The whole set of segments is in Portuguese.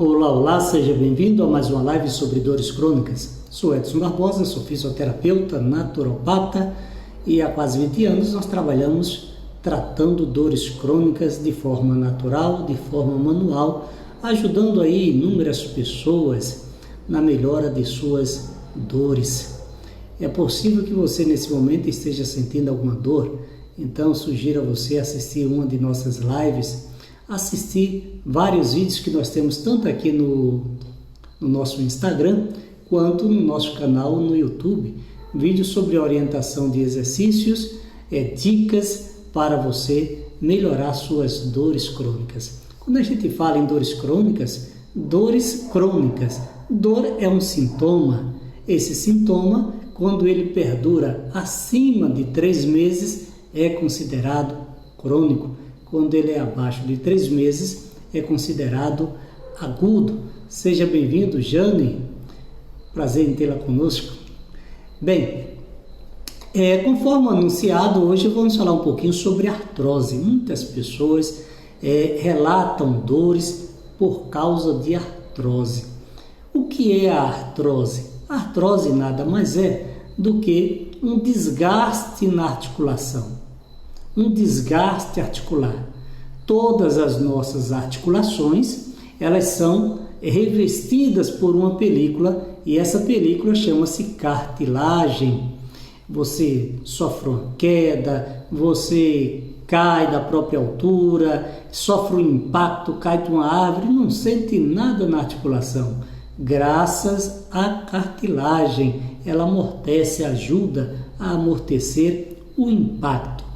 Olá, olá, seja bem-vindo a mais uma live sobre dores crônicas. Sou Edson Barbosa, sou fisioterapeuta, naturopata e há quase 20 anos nós trabalhamos tratando dores crônicas de forma natural, de forma manual, ajudando aí inúmeras pessoas na melhora de suas dores. É possível que você nesse momento esteja sentindo alguma dor, então sugiro a você assistir uma de nossas lives, assistir vários vídeos que nós temos tanto aqui no nosso Instagram quanto no nosso canal no YouTube, vídeos sobre orientação de exercícios, dicas para você melhorar suas dores crônicas. Quando a gente fala em dores crônicas, dor é um sintoma. Esse sintoma, quando ele perdura acima de 3 meses, é considerado crônico. Quando ele é abaixo de 3 meses, é considerado agudo. Seja bem-vindo, Jane. Prazer em tê-la conosco. Bem, conforme anunciado, hoje vamos falar um pouquinho sobre artrose. Muitas pessoas relatam dores por causa de artrose. O que é a artrose? A artrose nada mais é do que um desgaste na articulação. Um desgaste articular. Todas as nossas articulações, elas são revestidas por uma película e essa película chama-se cartilagem. Você sofre uma queda, você cai da própria altura, sofre um impacto, cai de uma árvore, não sente nada na articulação. Graças à cartilagem, ela amortece, ajuda a amortecer o impacto.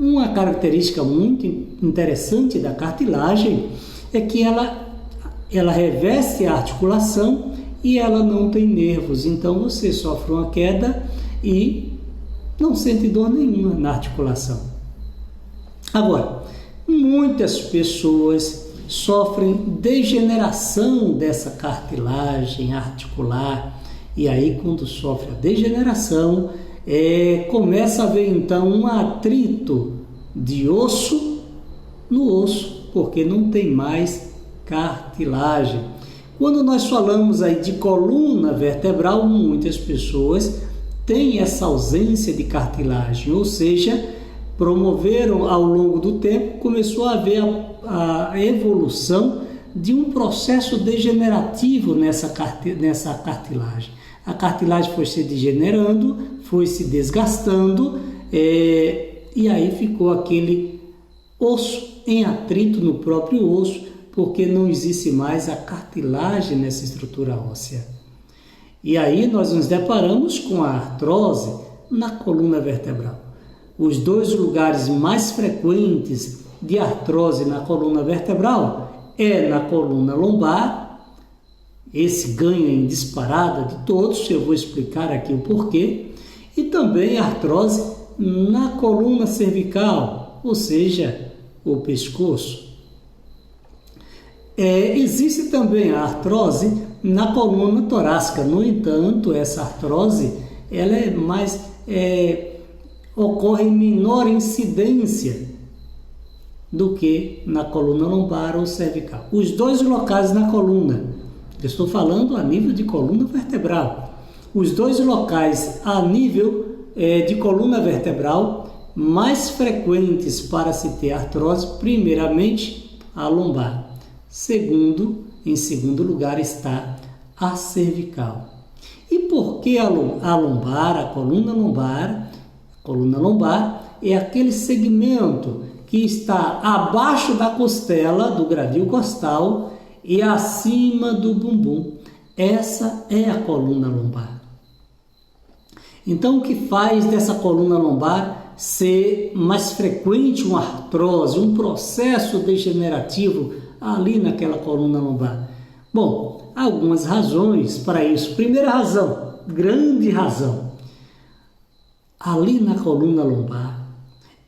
Uma característica muito interessante da cartilagem é que ela reveste a articulação e ela não tem nervos. Então você sofre uma queda e não sente dor nenhuma na articulação. Agora, muitas pessoas sofrem degeneração dessa cartilagem articular e aí quando sofre a degeneração, começa a haver então um atrito de osso no osso, porque não tem mais cartilagem. Quando nós falamos aí de coluna vertebral, muitas pessoas têm essa ausência de cartilagem, ou seja, promoveram ao longo do tempo, começou a haver a evolução de um processo degenerativo nessa cartilagem. A cartilagem foi se degenerando, foi se desgastando e aí ficou aquele osso em atrito no próprio osso, porque não existe mais a cartilagem nessa estrutura óssea. E aí nós nos deparamos com a artrose na coluna vertebral. Os 2 lugares mais frequentes de artrose na coluna vertebral é na coluna lombar. Esse ganha em disparada de todos, eu vou explicar aqui o porquê. E também a artrose na coluna cervical, ou seja, o pescoço. Existe também a artrose na coluna torácica. No entanto, essa artrose ela ocorre em menor incidência do que na coluna lombar ou cervical. Os 2 locais na coluna, eu estou falando a nível de coluna vertebral. Os 2 locais a nível de coluna vertebral mais frequentes para se ter artrose, primeiramente a lombar. Em segundo lugar está a cervical. E por que a lombar, a coluna lombar? A coluna lombar é aquele segmento que está abaixo da costela, do gradil costal, e acima do bumbum. Essa é a coluna lombar. Então, o que faz dessa coluna lombar ser mais frequente uma artrose, um processo degenerativo ali naquela coluna lombar? Bom, há algumas razões para isso. Primeira razão, grande razão, ali na coluna lombar,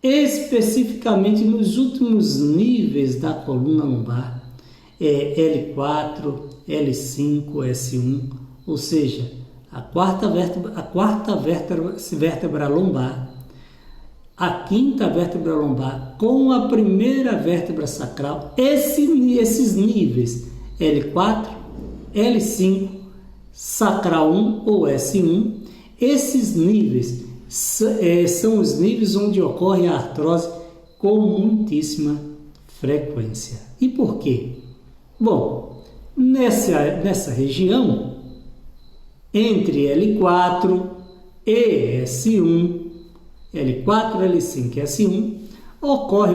especificamente nos últimos níveis da coluna lombar, L4, L5, S1, ou seja, a quarta vértebra lombar, a quinta vértebra lombar com a primeira vértebra sacral. Esses níveis L4, L5, sacral 1 ou S1. Esses níveis são os níveis onde ocorre a artrose com muitíssima frequência. E por quê? Bom, nessa região, entre L4 e S1, L4, L5 e S1, ocorre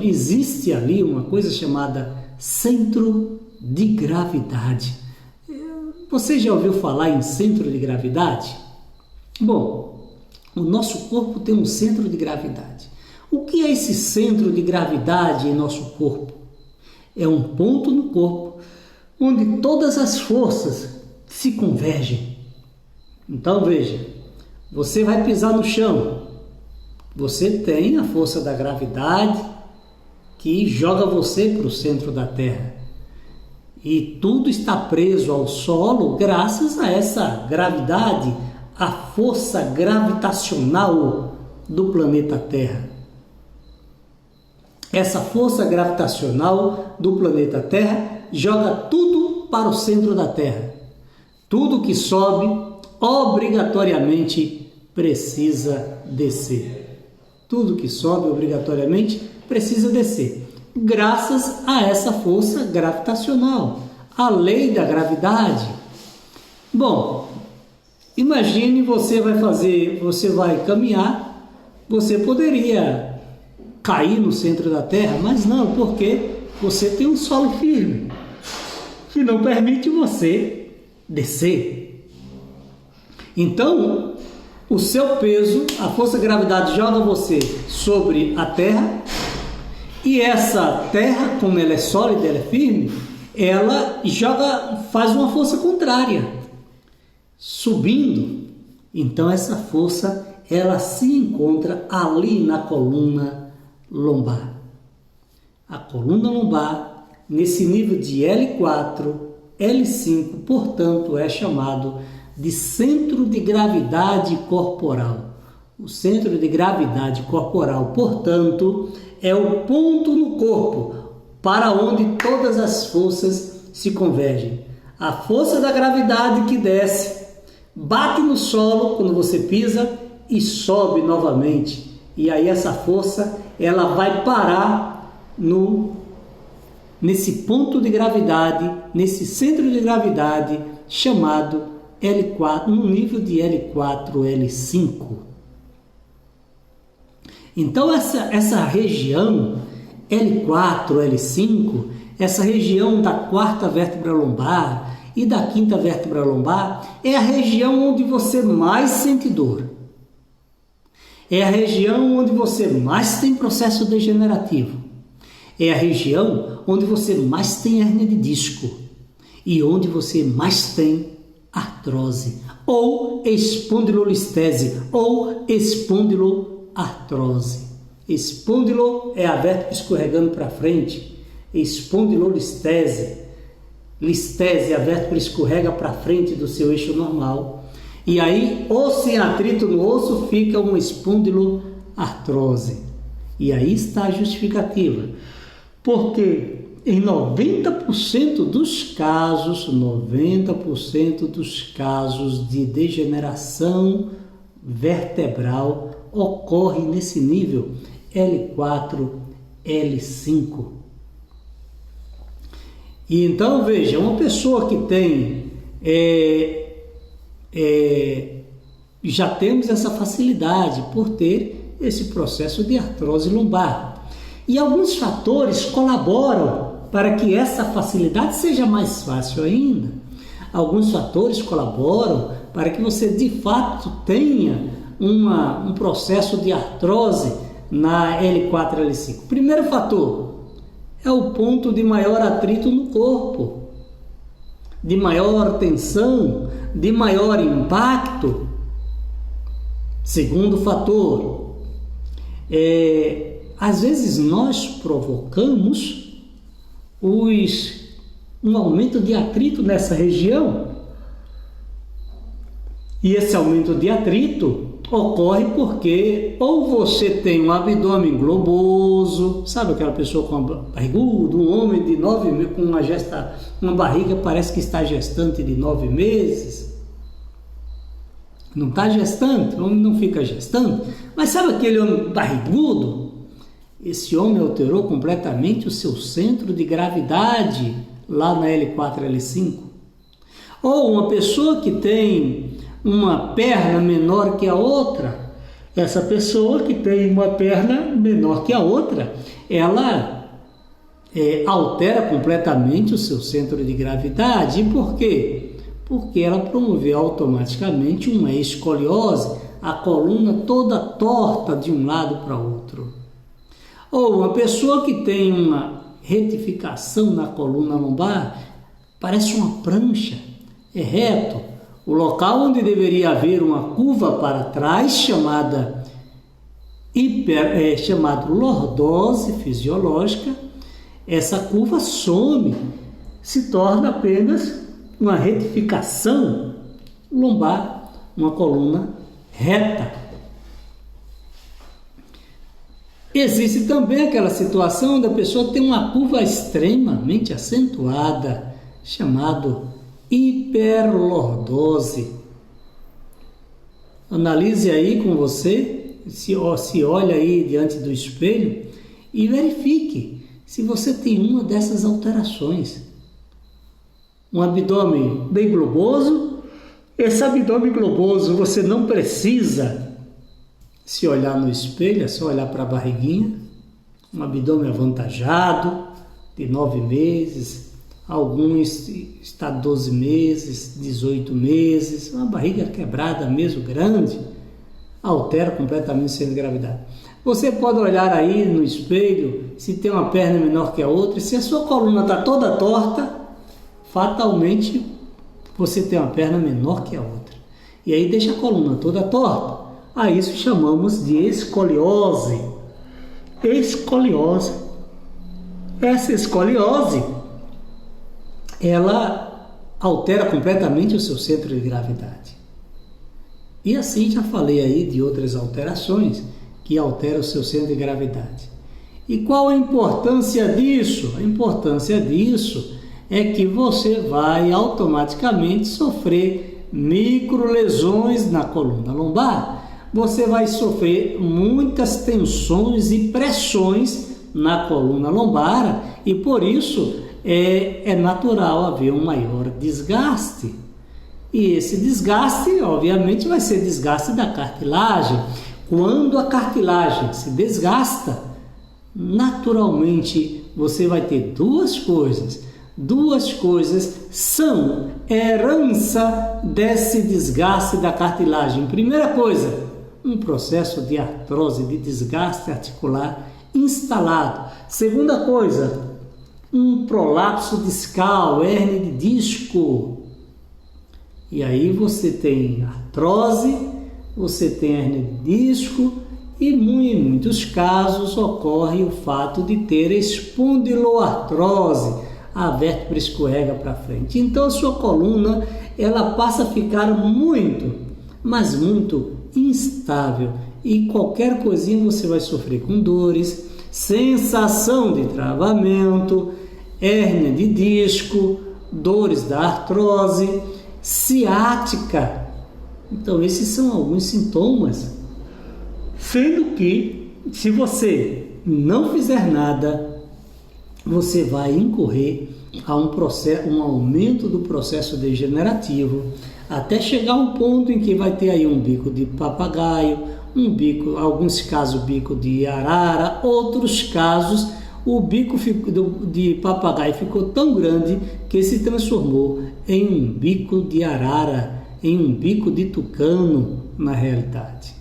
existe ali uma coisa chamada centro de gravidade. Você já ouviu falar em centro de gravidade? Bom, o nosso corpo tem um centro de gravidade. O que é esse centro de gravidade em nosso corpo? É um ponto no corpo onde todas as forças se convergem. Então veja, você vai pisar no chão, você tem a força da gravidade que joga você para o centro da Terra. E tudo está preso ao solo graças a essa gravidade, a força gravitacional do planeta Terra. Essa força gravitacional do planeta Terra joga tudo para o centro da Terra. Tudo que sobe obrigatoriamente precisa descer. Tudo que sobe obrigatoriamente precisa descer. Graças a essa força gravitacional, a lei da gravidade. Bom, imagine você vai caminhar, você poderia cair no centro da Terra, mas não, porque você tem um solo firme que não permite você descer. Então, o seu peso, a força da gravidade joga você sobre a Terra. E essa Terra, como ela é sólida, ela é firme, ela faz uma força contrária, subindo. Então essa força, ela se encontra ali na coluna lombar. A coluna lombar, nesse nível de L4, L5, portanto, é chamado de centro de gravidade corporal. O centro de gravidade corporal, portanto, é o ponto no corpo para onde todas as forças se convergem. A força da gravidade que desce, bate no solo quando você pisa e sobe novamente. E aí essa força, ela vai parar nesse ponto de gravidade, nesse centro de gravidade chamado L4, no nível de L4, L5. Então essa região L4, L5, essa região da quarta vértebra lombar e da quinta vértebra lombar é a região onde você mais sente dor. É a região onde você mais tem processo degenerativo. É a região onde você mais tem hérnia de disco e onde você mais tem artrose ou espondilolistese ou espondiloartrose. Espondilo é a vértebra escorregando para frente. Espondilolistese. Listese, a vértebra escorrega para frente do seu eixo normal. E aí, osso em atrito no osso, fica uma espondiloartrose. E aí está a justificativa. Porque em 90% dos casos de degeneração vertebral ocorre nesse nível L4, L5. E então, veja, uma pessoa que tem, já temos essa facilidade por ter esse processo de artrose lombar. E alguns fatores colaboram para que essa facilidade seja mais fácil ainda. Alguns fatores colaboram para que você de fato tenha um processo de artrose na L4, L5. Primeiro fator é o ponto de maior atrito no corpo, de maior tensão, de maior impacto. Segundo fator, às vezes nós provocamos um aumento de atrito nessa região. E esse aumento de atrito Ocorre porque ou você tem um abdômen globoso, sabe aquela pessoa com barrigudo, um homem de 9 meses, com uma barriga parece que está gestante de 9 meses. Não está gestante, o homem não fica gestante. Mas sabe aquele homem barrigudo? Esse homem alterou completamente o seu centro de gravidade lá na L4, L5. Ou uma pessoa que tem uma perna menor que a outra, essa pessoa que tem uma perna menor que a outra, ela altera completamente o seu centro de gravidade. E por quê? Porque ela promoveu automaticamente uma escoliose, a coluna toda torta de um lado para o outro. Ou uma pessoa que tem uma retificação na coluna lombar, parece uma prancha, é reto. O local onde deveria haver uma curva para trás, chamado lordose fisiológica, essa curva some, se torna apenas uma retificação lombar, uma coluna reta. Existe também aquela situação onde a pessoa tem uma curva extremamente acentuada, chamado hiperlordose. Analise aí com você, se olha aí diante do espelho e verifique se você tem uma dessas alterações. Um abdômen bem globoso, esse abdômen globoso você não precisa se olhar no espelho, é só olhar para a barriguinha, um abdômen avantajado, de 9 meses, alguns está 12 meses, 18 meses, uma barriga quebrada mesmo, grande, altera completamente o centro de gravidade. Você pode olhar aí no espelho, se tem uma perna menor que a outra, se a sua coluna está toda torta, fatalmente você tem uma perna menor que a outra. E aí deixa a coluna toda torta. A isso chamamos de escoliose. Escoliose. Essa escoliose, ela altera completamente o seu centro de gravidade. E assim já falei aí de outras alterações que alteram o seu centro de gravidade. E qual a importância disso? A importância disso é que você vai automaticamente sofrer microlesões na coluna lombar. Você vai sofrer muitas tensões e pressões na coluna lombar e por isso é natural haver um maior desgaste. E esse desgaste, obviamente, vai ser desgaste da cartilagem. Quando a cartilagem se desgasta, naturalmente você vai ter duas coisas. Duas coisas são herança desse desgaste da cartilagem. Primeira coisa, um processo de artrose, de desgaste articular instalado. Segunda coisa, um prolapso discal, hérnia de disco. E aí você tem artrose, você tem hérnia de disco e em muitos casos ocorre o fato de ter espondiloartrose. A vértebra escorrega para frente. Então a sua coluna ela passa a ficar muito, mas muito instável e qualquer coisinha você vai sofrer com dores, sensação de travamento, hérnia de disco, dores da artrose, ciática. Então esses são alguns sintomas, sendo que se você não fizer nada, você vai incorrer a um aumento do processo degenerativo, até chegar a um ponto em que vai ter aí um bico de papagaio, alguns casos bico de arara, outros casos o bico de papagaio ficou tão grande que se transformou em um bico de arara, em um bico de tucano na realidade.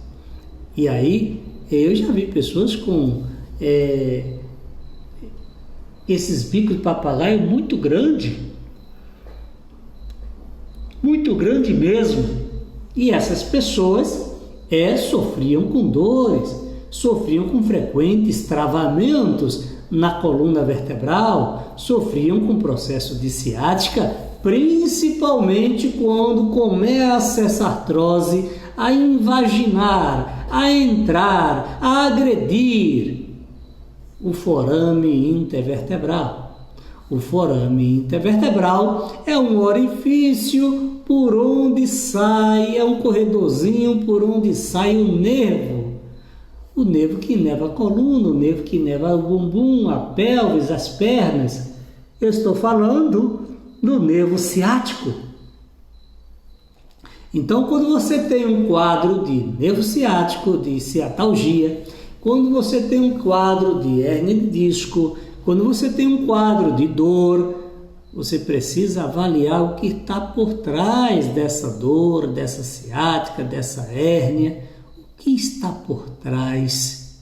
E aí eu já vi pessoas com esses bicos de papagaio muito grande mesmo, e essas pessoas sofriam com dores, sofriam com frequentes travamentos na coluna vertebral, sofriam com processo de ciática principalmente quando começa essa artrose a invaginar, a entrar, a agredir o forame intervertebral. O forame intervertebral é um orifício por onde sai, é um corredorzinho por onde sai o nervo que inerva a coluna, o nervo que inerva o bumbum, a pelvis, as pernas. Eu estou falando do nervo ciático. Então, quando você tem um quadro de nervo ciático, de ciatalgia, quando você tem um quadro de hérnia de disco, quando você tem um quadro de dor, você precisa avaliar o que está por trás dessa dor, dessa ciática, dessa hérnia. O que está por trás?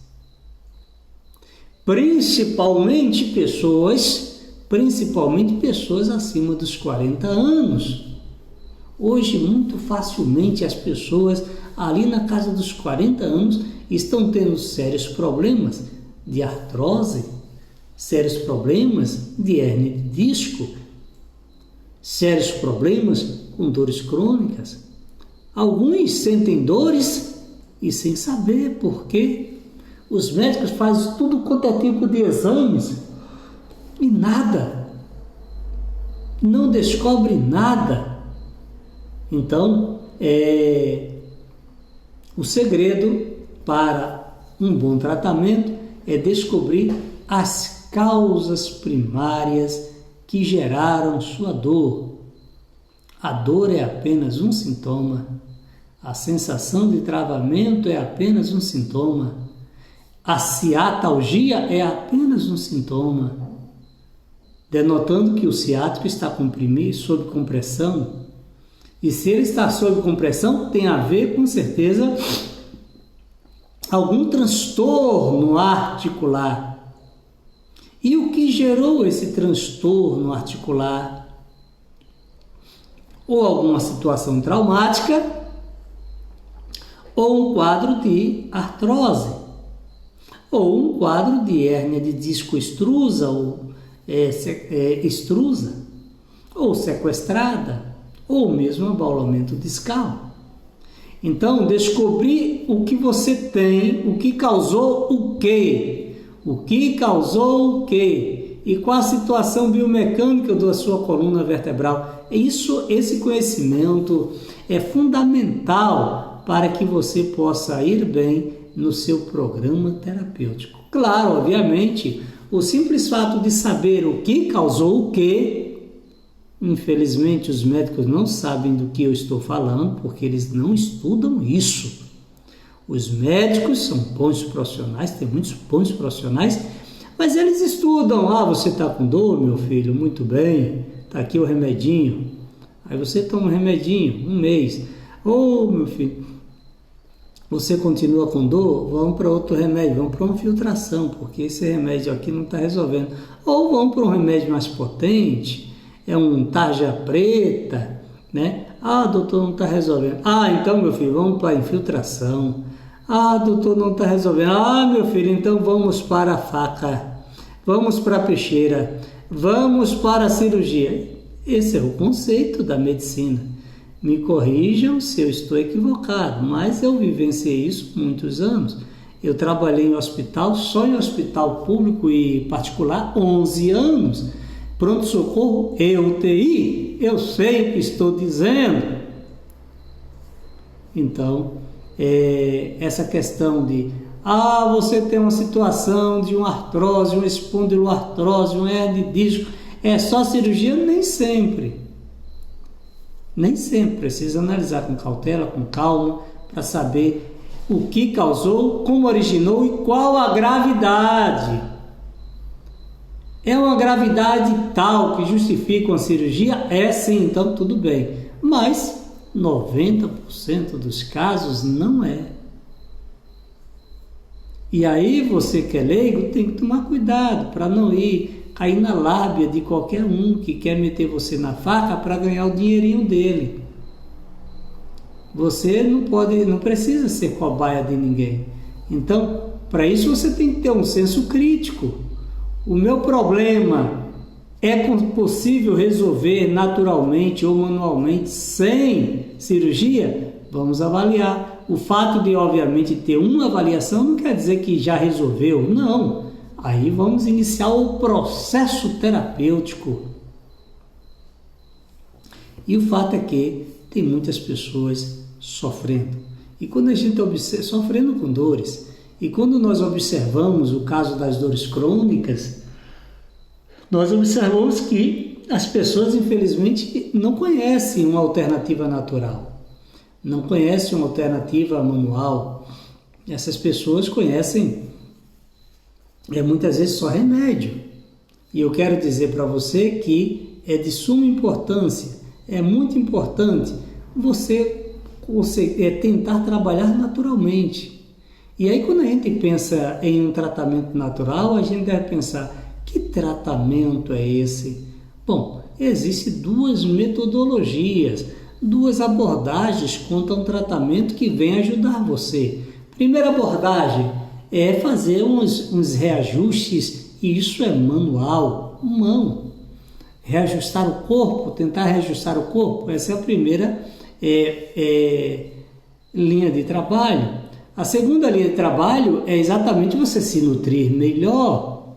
Principalmente pessoas acima dos 40 anos. Hoje, muito facilmente, as pessoas ali na casa dos 40 anos estão tendo sérios problemas de artrose, sérios problemas de hérnia de disco, sérios problemas com dores crônicas. Alguns sentem dores e sem saber por quê. Os médicos fazem tudo quanto é tipo de exames e nada. Não descobre nada. Então, o segredo para um bom tratamento é descobrir as causas primárias que geraram sua dor. A dor é apenas um sintoma. A sensação de travamento é apenas um sintoma. A ciatalgia é apenas um sintoma, denotando que o ciático está comprimido, sob compressão. E se ele está sob compressão, tem a ver, com certeza, algum transtorno articular. E o que gerou esse transtorno articular? Ou alguma situação traumática, ou um quadro de artrose, ou um quadro de hérnia de disco extrusa, ou extrusa, ou sequestrada, ou mesmo abaulamento discal. Então, descobrir o que você tem, o que causou o quê? O que causou o quê? E qual a situação biomecânica da sua coluna vertebral? Esse conhecimento é fundamental para que você possa ir bem no seu programa terapêutico. Claro, obviamente, o simples fato de saber o que causou o quê, infelizmente os médicos não sabem do que eu estou falando, porque eles não estudam isso. Os médicos são bons profissionais, tem muitos bons profissionais, mas eles estudam. Você está com dor, meu filho? Muito bem, está aqui o remedinho. Aí você toma um remedinho, 1 mês. Meu filho, você continua com dor? Vamos para outro remédio, vamos para uma filtração, porque esse remédio aqui não está resolvendo. Ou vamos para um remédio mais potente, um tarja preta, né? Doutor, não está resolvendo. Então, meu filho, vamos para a infiltração. Doutor, não está resolvendo. Meu filho, então vamos para a faca, vamos para a peixeira, vamos para a cirurgia. Esse é o conceito da medicina. Me corrijam se eu estou equivocado, mas eu vivenciei isso por muitos anos. Eu trabalhei em hospital, só em hospital público e particular, 11 anos. Pronto-socorro e UTI, eu sei o que estou dizendo. Então, essa questão de você tem uma situação de uma artrose, uma espondiloartrose, uma hérnia de disco, é só cirurgia? Nem sempre. Nem sempre. Precisa analisar com cautela, com calma, para saber o que causou, como originou e qual a gravidade. É uma gravidade tal que justifica uma cirurgia? Sim, então tudo bem. Mas 90% dos casos não é. E aí você que é leigo tem que tomar cuidado para não cair na lábia de qualquer um que quer meter você na faca para ganhar o dinheirinho dele. Você não precisa ser cobaia de ninguém. Então, para isso você tem que ter um senso crítico. O meu problema É possível resolver naturalmente ou manualmente sem cirurgia? Vamos avaliar. O fato de, obviamente, ter uma avaliação não quer dizer que já resolveu. Não. Aí vamos iniciar o processo terapêutico. E o fato é que tem muitas pessoas sofrendo. E quando a gente observa, sofrendo com dores, e quando nós observamos o caso das dores crônicas, nós observamos que as pessoas, infelizmente, não conhecem uma alternativa natural, não conhecem uma alternativa manual. Essas pessoas conhecem, muitas vezes, só remédio. E eu quero dizer para você que é de suma importância, é muito importante você tentar trabalhar naturalmente. E aí, quando a gente pensa em um tratamento natural, a gente deve pensar: que tratamento é esse? Bom, existem duas metodologias, duas abordagens quanto a um tratamento que vem ajudar você. Primeira abordagem é fazer uns reajustes, e isso é manual, mão. Reajustar o corpo, tentar reajustar o corpo, essa é a primeira linha de trabalho. A segunda linha de trabalho é exatamente você se nutrir melhor.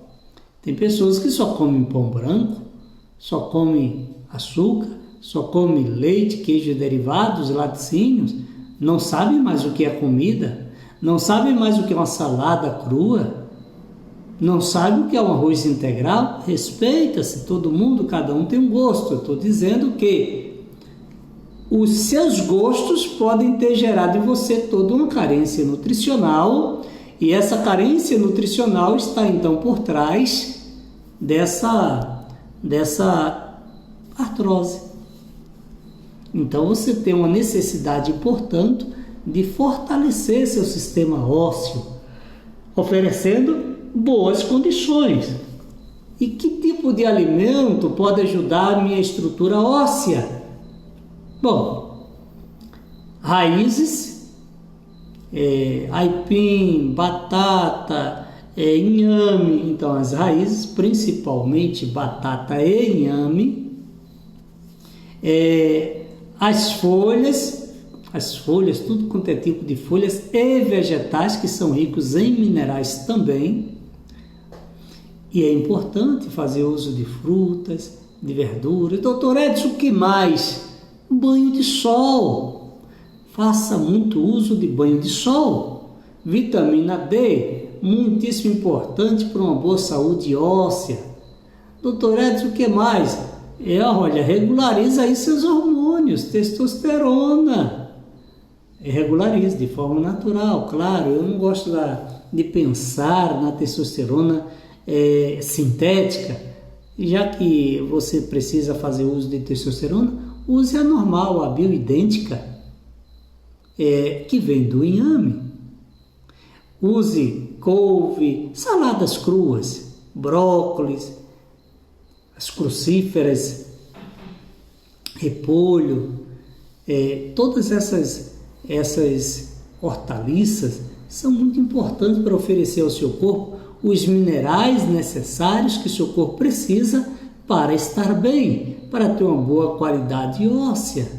Tem pessoas que só comem pão branco, só comem açúcar, só comem leite, queijo e derivados, laticínios, não sabem mais o que é comida, não sabem mais o que é uma salada crua, não sabem o que é um arroz integral. Respeita-se, todo mundo, cada um tem um gosto. Eu estou dizendo que os seus gostos podem ter gerado em você toda uma carência nutricional, e essa carência nutricional está então por trás dessa artrose. Então você tem uma necessidade, portanto, de fortalecer seu sistema ósseo, oferecendo boas condições. E que tipo de alimento pode ajudar a minha estrutura óssea? Bom, raízes, aipim, batata, inhame. Então, as raízes, principalmente batata e inhame. As folhas, tudo quanto é tipo de folhas e vegetais que são ricos em minerais também. E é importante fazer uso de frutas, de verduras. Doutor Edson, o que mais? Banho de sol. Faça muito uso de banho de sol. Vitamina D, muitíssimo importante para uma boa saúde óssea. Doutor Edson, o que mais? Olha, regulariza aí seus hormônios, testosterona. Regularize de forma natural, claro. Eu não gosto de pensar na testosterona sintética. Já que você precisa fazer uso de testosterona, use a normal, a bioidêntica, que vem do inhame. Use couve, saladas cruas, brócolis, as crucíferas, repolho, todas essas hortaliças são muito importantes para oferecer ao seu corpo os minerais necessários que o seu corpo precisa para estar bem, para ter uma boa qualidade óssea.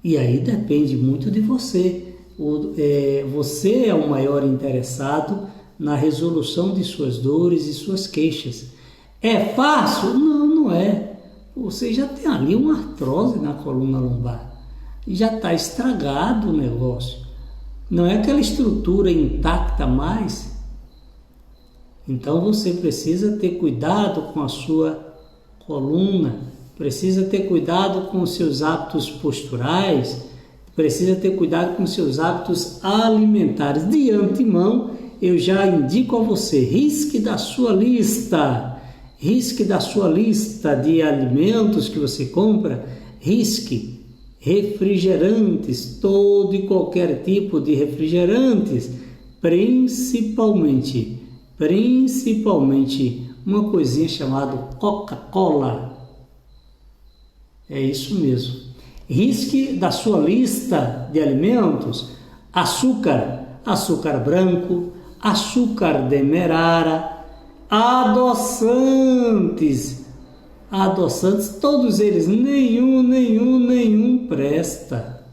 E aí depende muito de você. Você é o maior interessado na resolução de suas dores e suas queixas. É fácil? Não, não é. Você já tem ali uma artrose na coluna lombar. Já está estragado o negócio. Não é aquela estrutura intacta mais. Então você precisa ter cuidado com a sua coluna, precisa ter cuidado com os seus hábitos posturais, precisa ter cuidado com os seus hábitos alimentares. De antemão, eu já indico a você, risque da sua lista de alimentos que você compra, risque refrigerantes, todo e qualquer tipo de refrigerantes, principalmente uma coisinha chamada Coca-Cola. É isso mesmo. Risque da sua lista de alimentos açúcar branco, açúcar demerara, adoçantes, adoçantes, todos eles, nenhum presta.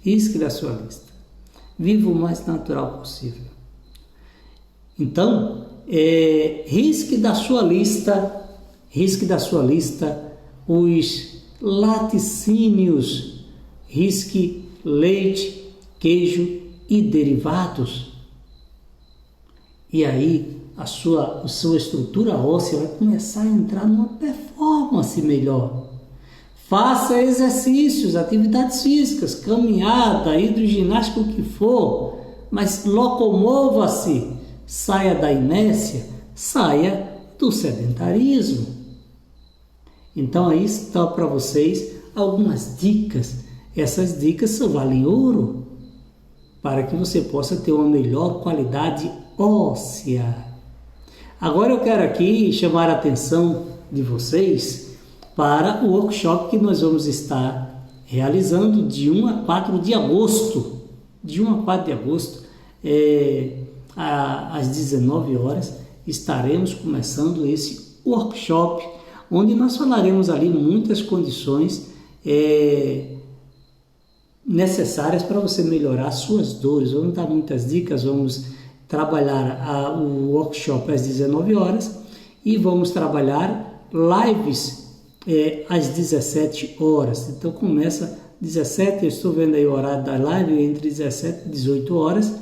Risque da sua lista. Viva o mais natural possível. Então, risque da sua lista os laticínios, risque leite, queijo e derivados. E aí a sua estrutura óssea vai começar a entrar numa performance melhor. Faça exercícios, atividades físicas, caminhada, hidroginástica, o que for, mas locomova-se, saia da inércia, saia do sedentarismo. Então aí está para vocês algumas dicas. Essas dicas valem ouro para que você possa ter uma melhor qualidade óssea. Agora eu quero aqui chamar a atenção de vocês para o workshop que nós vamos estar realizando de 1 a 4 de agosto. De 1 a 4 de agosto, às 19 horas, estaremos começando esse workshop, onde nós falaremos ali muitas condições necessárias para você melhorar suas dores. Vamos dar muitas dicas, vamos trabalhar o workshop às 19 horas e vamos trabalhar lives às 17 horas. Então começa 17, eu estou vendo aí o horário da live entre 17 e 18 horas,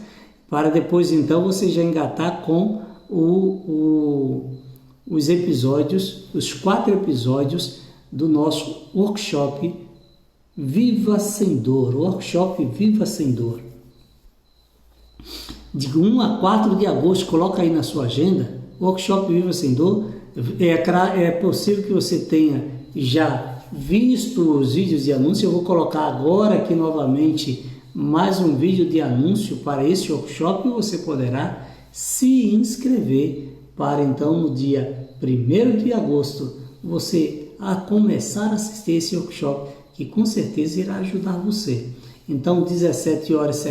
para depois então você já engatar com os episódios, os 4 episódios do nosso workshop Viva Sem Dor, workshop Viva Sem Dor. De 1 a 4 de agosto, coloca aí na sua agenda, workshop Viva Sem Dor. É possível que você tenha já visto os vídeos de anúncio. Eu vou colocar agora aqui novamente mais um vídeo de anúncio para esse workshop e você poderá se inscrever para então no dia 1º de agosto você a começar a assistir esse workshop, que com certeza irá ajudar você. Então 17 horas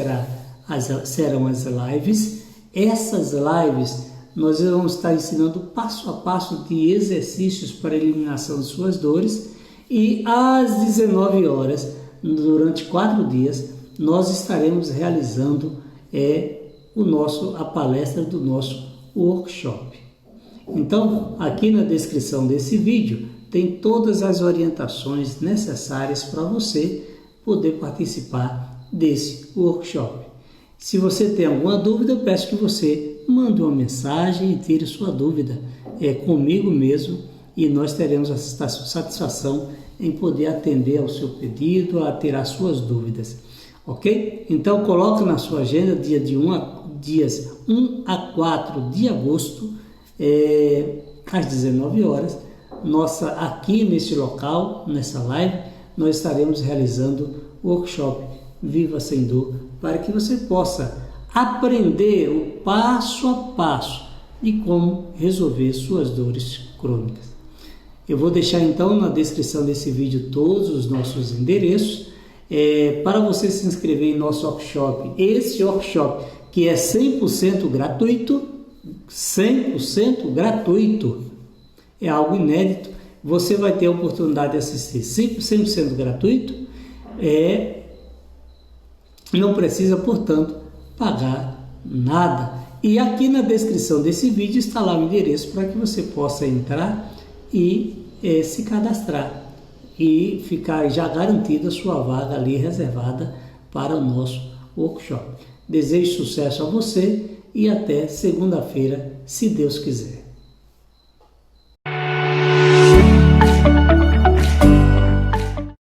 serão as lives. Essas lives nós vamos estar ensinando passo a passo de exercícios para a eliminação de suas dores, e às 19 horas, durante 4 dias, nós estaremos realizando a palestra do nosso workshop. Então, aqui na descrição desse vídeo tem todas as orientações necessárias para você poder participar desse workshop. Se você tem alguma dúvida, eu peço que você mande uma mensagem e tire sua dúvida comigo mesmo, e nós teremos a satisfação em poder atender ao seu pedido, a tirar suas dúvidas. Ok? Então coloque na sua agenda dias 1 a 4 de agosto, às 19 horas, aqui neste local, nessa live, nós estaremos realizando o workshop Viva Sem Dor, para que você possa aprender o passo a passo de como resolver suas dores crônicas. Eu vou deixar então na descrição desse vídeo todos os nossos endereços para você se inscrever em nosso workshop. Esse workshop que é 100% gratuito, 100% gratuito, é algo inédito. Você vai ter a oportunidade de assistir 100% gratuito, não precisa, portanto, pagar nada. E aqui na descrição desse vídeo está lá o endereço para que você possa entrar e se cadastrar e ficar já garantida a sua vaga ali reservada para o nosso workshop. Desejo sucesso a você e até segunda-feira, se Deus quiser.